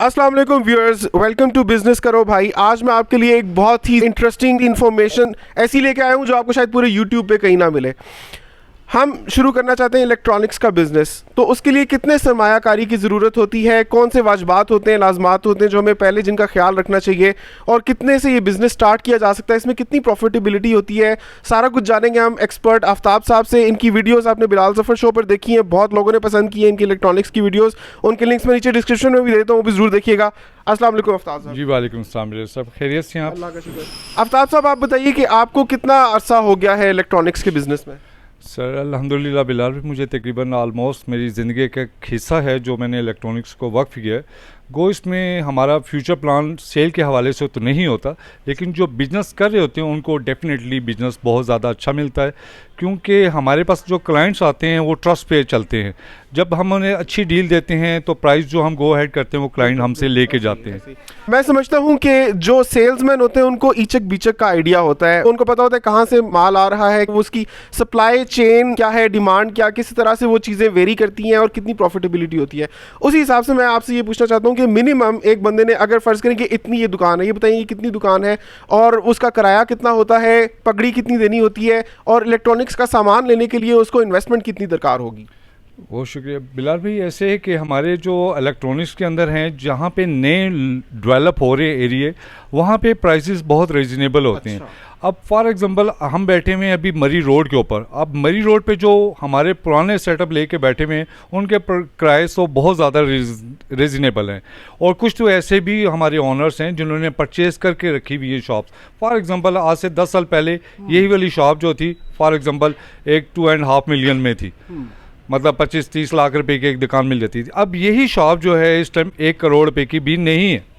अस्सलाम वालेकुम viewers, welcome to business करो भाई। आज मैं आपके लिए एक बहुत ही इंटरेस्टिंग इन्फॉर्मेशन ऐसी लेके आया हूँ जो आपको शायद पूरे यूट्यूब पे कहीं ना मिले। हम शुरू करना चाहते हैं इलेक्ट्रॉनिक्स का बिज़नेस, तो उसके लिए कितने सरमायाकारी की ज़रूरत होती है, कौन से वाजबात होते हैं, लाजमात होते हैं जो हमें पहले जिनका ख्याल रखना चाहिए, और कितने से ये बिज़नेस स्टार्ट किया जा सकता है, इसमें कितनी प्रॉफिटेबिलिटी होती है, सारा कुछ जानेंगे हम एक्सपर्ट आफ्ताब साहब से। इनकी वीडियोस आपने बिलाल जफ़र शो पर देखी हैं, बहुत लोगों ने पसंद की है इनकी इलेक्ट्रॉनिक्स की वीडियोज़। उनके लिंक्स मैं नीचे डिस्क्रिप्शन में भी देता हूँ, वो भी ज़रूर देखिएगा। अस्सलाम वालेकुम आफ्ताब साहब। जी वालेकुम अस्सलाम, सब खैरियत से हैं आप? अल्लाह का शुक्र। आफ्ताब साहब, आप बताइए कि आपको कितना अरसा हो गया है इलेक्ट्रॉनिक्स के बिज़नेस में? सर अल्हम्दुलिल्लाह बिलाल, मुझे तकरीबन आलमोस्ट मेरी ज़िंदगी का एक हिस्सा है जो मैंने इलेक्ट्रॉनिक्स को वक्फ किया है। गो इसमें हमारा फ्यूचर प्लान सेल के हवाले से तो नहीं होता, लेकिन जो बिज़नेस कर रहे होते हैं उनको डेफिनेटली बिज़नेस बहुत ज़्यादा अच्छा मिलता है, क्योंकि हमारे पास जो क्लाइंट्स आते हैं वो ट्रस्ट पे चलते हैं। जब हम उन्हें अच्छी डील देते हैं तो प्राइस जो हम गो अहेड करते हैं वो क्लाइंट हमसे लेके जाते हैं। मैं समझता हूँ कि जो सेल्समैन होते हैं उनको ईचक बीचक का आइडिया होता है, उनको पता होता है कहाँ से माल आ रहा है, उसकी सप्लाई चेन क्या है, डिमांड क्या, किस तरह से वो चीज़ें वेरी करती हैं और कितनी प्रॉफिटेबिलिटी होती है। उसी हिसाब से मैं आपसे ये पूछना चाहता हूँ कि मिनिमम एक बंदे ने अगर फ़र्ज़ करें कि इतनी ये दुकान है, ये बताइए कितनी दुकान है और उसका किराया कितना होता है, पगड़ी कितनी देनी होती है, और इलेक्ट्रॉनिक्स का सामान लेने के लिए उसको इन्वेस्टमेंट कितनी दरकार होगी? बहुत शुक्रिया बिलाल भाई। ऐसे है कि हमारे जो इलेक्ट्रॉनिक्स के अंदर हैं, जहाँ पे नए डेवलप हो रहे एरिए, वहाँ पे प्राइसेस बहुत रीजनेबल होते हैं। अब फॉर एग्जांपल हम बैठे हुए हैं अभी मरी रोड के ऊपर। अब मरी रोड पे जो हमारे पुराने सेटअप लेके बैठे हुए हैं उनके किराए तो बहुत ज़्यादा रीजनेबल हैं, और कुछ तो ऐसे भी हमारे ओनर्स हैं जिन्होंने परचेज़ करके रखी हुई है शॉप्स। फॉर एग्जांपल आज से 10 साल पहले यही वाली शॉप जो थी फॉर एग्जांपल एक 2.5 मिलियन में थी, मतलब 25-30 लाख रुपए की एक दुकान मिल जाती थी। अब यही शॉप जो है इस टाइम 1 करोड़ रुपए की भी नहीं है।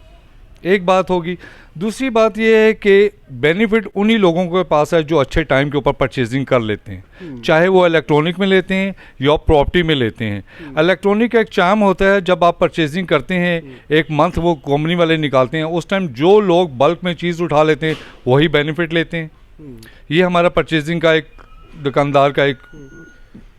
एक बात होगी। दूसरी बात यह है कि बेनिफिट उन्हीं लोगों के पास है जो अच्छे टाइम के ऊपर परचेजिंग कर लेते हैं, चाहे वो इलेक्ट्रॉनिक में लेते हैं या प्रॉपर्टी में लेते हैं। इलेक्ट्रॉनिक एक चार्म होता है, जब आप परचेजिंग करते हैं एक मंथ वो कंपनी वाले निकालते हैं, उस टाइम जो लोग बल्क में चीज़ उठा लेते हैं वही बेनिफिट लेते हैं। ये हमारा परचेजिंग का एक दुकानदार का एक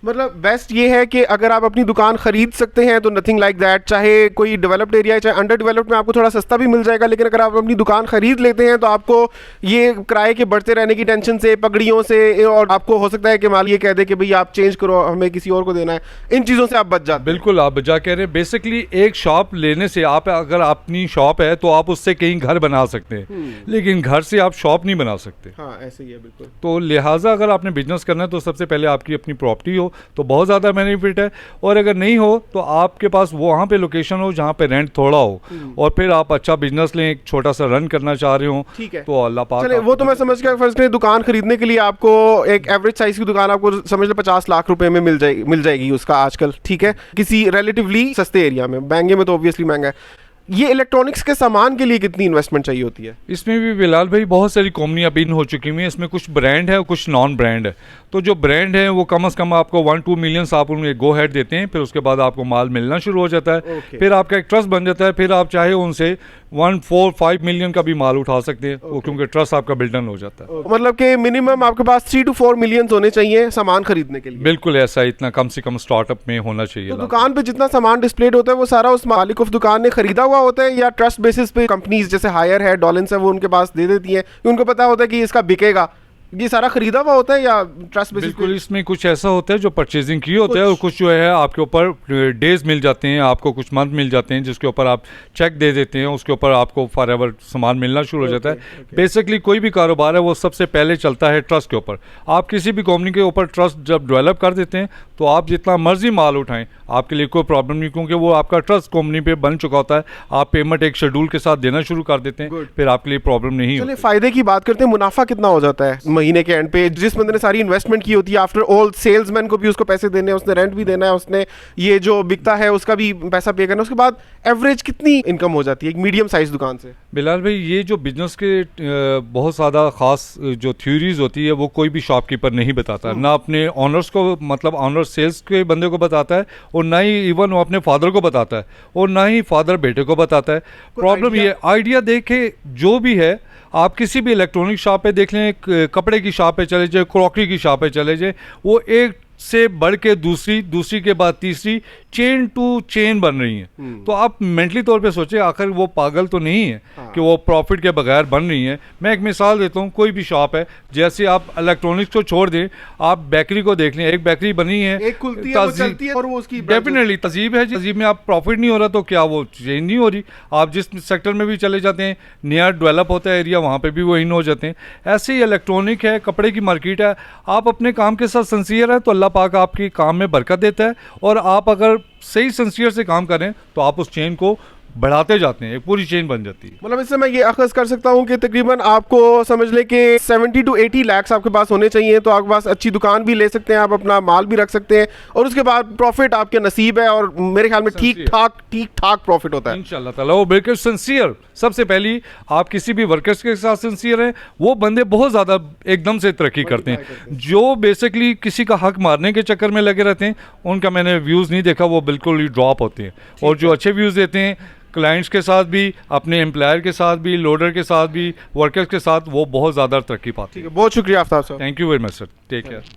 मतलब बेस्ट ये है कि अगर आप अपनी दुकान खरीद सकते हैं तो नथिंग लाइक दैट, चाहे कोई डेवलप्ड एरिया है चाहे अंडर डेवलप्ड में आपको थोड़ा सस्ता भी मिल जाएगा, लेकिन अगर आप अपनी दुकान खरीद लेते हैं तो आपको ये किराए के बढ़ते रहने की टेंशन से, पगड़ियों से, और आपको हो सकता है कि माल ये कह दे कि भाई आप चेंज करो, हमें किसी और को देना है, इन चीज़ों से आप बच जाते हैं। बिल्कुल आप बचा कह रहे हैं। बेसिकली एक शॉप लेने से, आप अगर अपनी शॉप है तो आप उससे कहीं घर बना सकते हैं, लेकिन घर से आप शॉप नहीं बना सकते। हाँ, ऐसे ही है बिल्कुल। तो लिहाजा अगर आपने बिजनेस करना है तो सबसे पहले आपकी अपनी प्रॉपर्टी हो तो बहुत ज़्यादा बेनिफिट है, और अगर नहीं हो तो आपके पास वहाँ पे लोकेशन हो जहाँ पे रेंट थोड़ा हो, और फिर आप अच्छा बिजनेस लें, एक छोटा सा रन करना चाह रहे हो, ठीक है, तो अल्लाह पाक। चले वो तो मैं समझ गया। फर्स्ट दुकान खरीदने के लिए आपको एक एवरेज साइज की दुकान आपको समझ लो 50 लाख रुपए में मिल जाएगी उसका आजकल, ठीक है, किसी रिलेटिवली सस्ते एरिया में। महंगे में तो ऑब्वियसली महंगा है। ये इलेक्ट्रॉनिक्स के सामान के लिए कितनी इन्वेस्टमेंट चाहिए होती है? इसमें भी बिलाल भाई बहुत सारी कंपनियां बिन हो चुकी हुई हैं। इसमें कुछ ब्रांड है और कुछ नॉन ब्रांड है। तो जो ब्रांड है वो कम से कम आपको 1-2 मिलियन आप उन्हें गो हेड देते हैं, फिर उसके बाद आपको माल मिलना शुरू हो जाता है। फिर आपका एक ट्रस्ट बन जाता है, फिर आप चाहे उनसे 1-4-5 मिलियन का भी माल उठा सकते हैं, वो क्योंकि ट्रस्ट आपका बिल्डन हो जाता है। मतलब कि मिनिमम आपके पास 3-4 मिलियन होने चाहिए सामान खरीदने के लिए? बिल्कुल ऐसा, इतना कम से कम स्टार्टअप में होना चाहिए। तो दुकान पे जितना सामान डिस्प्लेड होता है वो सारा उस मालिक ऑफ दुकान ने खरीदा हुआ होता है, या ट्रस्ट बेसिस पे कंपनीज जैसे हायर है, डॉलिंस है, वो उनके पास दे देती हैं, उनको पता होता है कि इसका बिकेगा? ये सारा खरीदा हुआ होता है या ट्रस्ट बेसिस? बिल्कुल, इसमें कुछ ऐसा होता है जो परचेजिंग की होता है, और कुछ जो है आपके ऊपर डेज मिल जाते हैं, आपको कुछ मंथ मिल जाते हैं जिसके ऊपर आप चेक दे देते हैं, उसके ऊपर आपको फॉर एवर सामान मिलना शुरू हो जाता है। बेसिकली कोई भी कारोबार है वो सबसे पहले चलता है ट्रस्ट के ऊपर। आप किसी भी कंपनी के ऊपर ट्रस्ट जब डेवलप कर देते हैं तो आप जितना मर्जी माल उठाएं आपके लिए कोई प्रॉब्लम नहीं, क्योंकि वो आपका ट्रस्ट कंपनी पे बन चुका होता है। आप पेमेंट एक शेड्यूल के साथ देना शुरू कर देते हैं, फिर आपके लिए प्रॉब्लम नहीं होती। फायदे की बात करते हैं, मुनाफा कितना हो जाता है महीने के एंड पे? जिस बंदे ने सारी इन्वेस्टमेंट की होती है, आफ्टर ऑल सेल्समैन को भी उसको पैसे देने हैं, उसने रेंट भी देना है, उसने ये जो बिकता है उसका भी पैसा पे करना है, उसके बाद एवरेज कितनी इनकम हो जाती है एक मीडियम साइज दुकान से? बिलाल भाई, ये जो बिजनेस के बहुत ज़्यादा ख़ास जो थ्योरीज होती है वो कोई भी शॉपकीपर नहीं बताता, ना अपने ऑनर्स को, मतलब ऑनर सेल्स के बंदे को बताता है, और ना ही इवन वो अपने फादर को बताता है, और ना ही फादर बेटे को बताता है। प्रॉब्लम ये आइडिया देखे जो भी है, आप किसी भी इलेक्ट्रॉनिक शॉप पे देख लें, कपड़े की शॉप पे चले जाए, क्रॉकरी की शॉप पे चले जाए, वो एक से बढ़ के दूसरी के बाद तीसरी, चेन टू चेन बन रही है। तो आप मेंटली तौर पे सोचे आखिर वो पागल तो नहीं है कि वो प्रॉफिट के बगैर बन रही है। मैं एक मिसाल देता हूँ, कोई भी शॉप है, जैसे आप इलेक्ट्रॉनिक्स को छोड़ दें, आप बेकरी को देख लें, एक बेकरी बनी है, एक खुलती है, वो चलती है और वो उसकी डेफिनेटली तहजीब है, तहजीब में आप प्रॉफिट नहीं हो रहा तो क्या वो चेंज नहीं हो रही। आप जिस सेक्टर में भी चले जाते हैं, नया डेवलप होता है एरिया, वहाँ पे भी वो इन हो जाते हैं। ऐसे ही इलेक्ट्रॉनिक है, कपड़े की मार्केट है, आप अपने काम के साथ सिंसियर है तो अल्लाह पाक आपके काम में बरकत देता है, और आप अगर सही सिंसियर से काम करें तो आप उस चेन को बढ़ाते जाते हैं, एक पूरी चेन बन जाती है। मतलब इससे मैं ये अखज़ कर सकता हूँ कि तकरीबन आपको समझ ले कि 70 to 80 लाख आपके पास होने चाहिए, तो आपके पास अच्छी दुकान भी ले सकते हैं, आप अपना माल भी रख सकते हैं, और उसके बाद प्रॉफिट आपके नसीब है, और मेरे ख्याल में ठीक ठाक प्रॉफिट होता है इंशाल्लाह ताला। वो बिल्कुल सिंसियर, सबसे पहली आप किसी भी वर्कर्स के साथ सिंसियर हैं, वो बंदे बहुत ज़्यादा एकदम से तरक्की करते हैं। जो बेसिकली किसी का हक मारने के चक्कर में लगे रहते हैं, उनका मैंने व्यूज़ नहीं देखा, वो बिल्कुल ही ड्रॉप होते हैं। और जो अच्छे व्यूज़ देते हैं क्लाइंट्स के साथ भी, अपने एम्प्लॉयर के साथ भी, लोडर के साथ भी, वर्कर्स के साथ, वो बहुत ज़्यादा तरक्की पाते हैं। ठीक है, बहुत शुक्रिया आफ्ताब साहब। Thank you very much sir, take care.